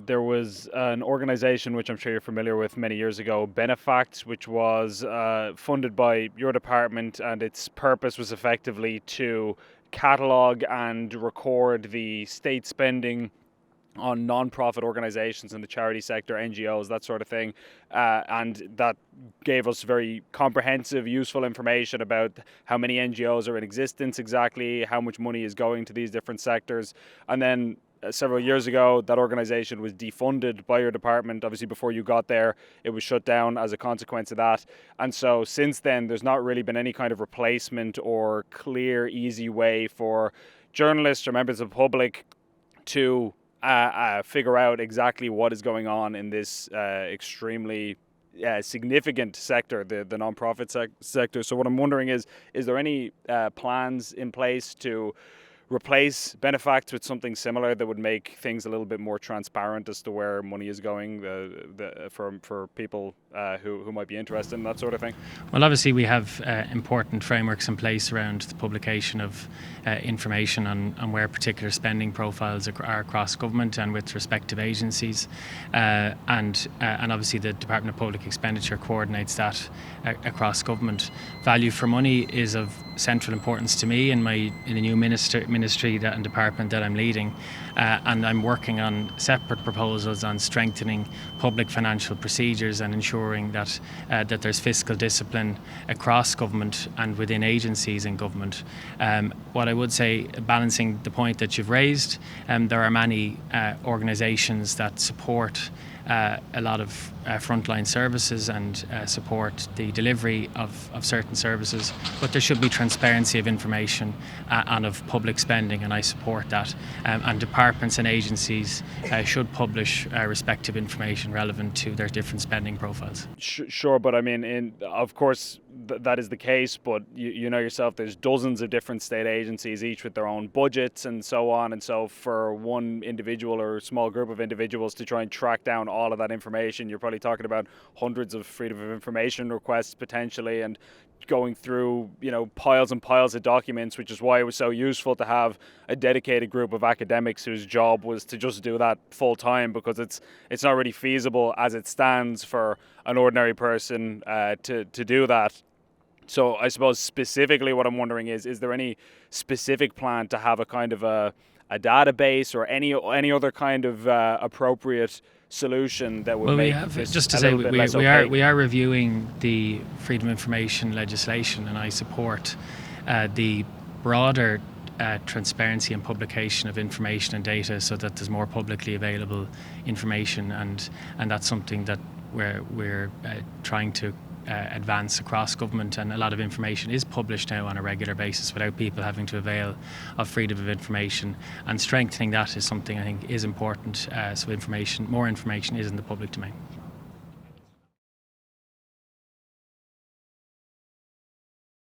there was an organization which I'm sure you're familiar with many years ago, Benefacts, which was funded by your department, and its purpose was effectively to catalogue and record the state spending on non-profit organizations in the charity sector, NGOs, that sort of thing. And that gave us very comprehensive, useful information about how many NGOs are in existence exactly, how much money is going to these different sectors. And then several years ago, that organization was defunded by your department. Obviously, before you got there, it was shut down as a consequence of that. And so since then, there's not really been any kind of replacement or clear, easy way for journalists or members of the public to figure out exactly what is going on in this extremely significant sector, the non-profit sector. So what I'm wondering is there any plans in place to replace Benefacts with something similar that would make things a little bit more transparent as to where money is going for people who might be interested in that sort of thing? Well, obviously we have important frameworks in place around the publication of information on where particular spending profiles are across government and with respective agencies, and obviously the Department of Public Expenditure coordinates that across government. Value for money is of central importance to me in the new ministry and department that I'm leading, and I'm working on separate proposals on strengthening public financial procedures and ensuring that there's fiscal discipline across government and within agencies in government. What I would say, balancing the point that you've raised, there are many organisations that support a lot of frontline services and support the delivery of certain services, but there should be transparency of information and of public spending, and I support that. And departments and agencies should publish respective information relevant to their different spending profiles. Sure, but I mean, of course, that is the case, but you know yourself, there's dozens of different state agencies, each with their own budgets and so on, and so for one individual or small group of individuals to try and track down all of that information, you're probably talking about hundreds of freedom of information requests potentially, and going through piles and piles of documents, which is why it was so useful to have a dedicated group of academics whose job was to just do that full time, because it's not really feasible as it stands for an ordinary person to do that. So I suppose specifically what I'm wondering is there any specific plan to have a kind of a database or any other kind of appropriate solution that would make this just to a say little bit less opaque? we are reviewing the freedom of information legislation, and I support the broader transparency and publication of information and data so that there's more publicly available information, and that's something that we're trying to advance across government, and a lot of information is published now on a regular basis without people having to avail of freedom of information, and strengthening that is something I think is important, so more information is in the public domain.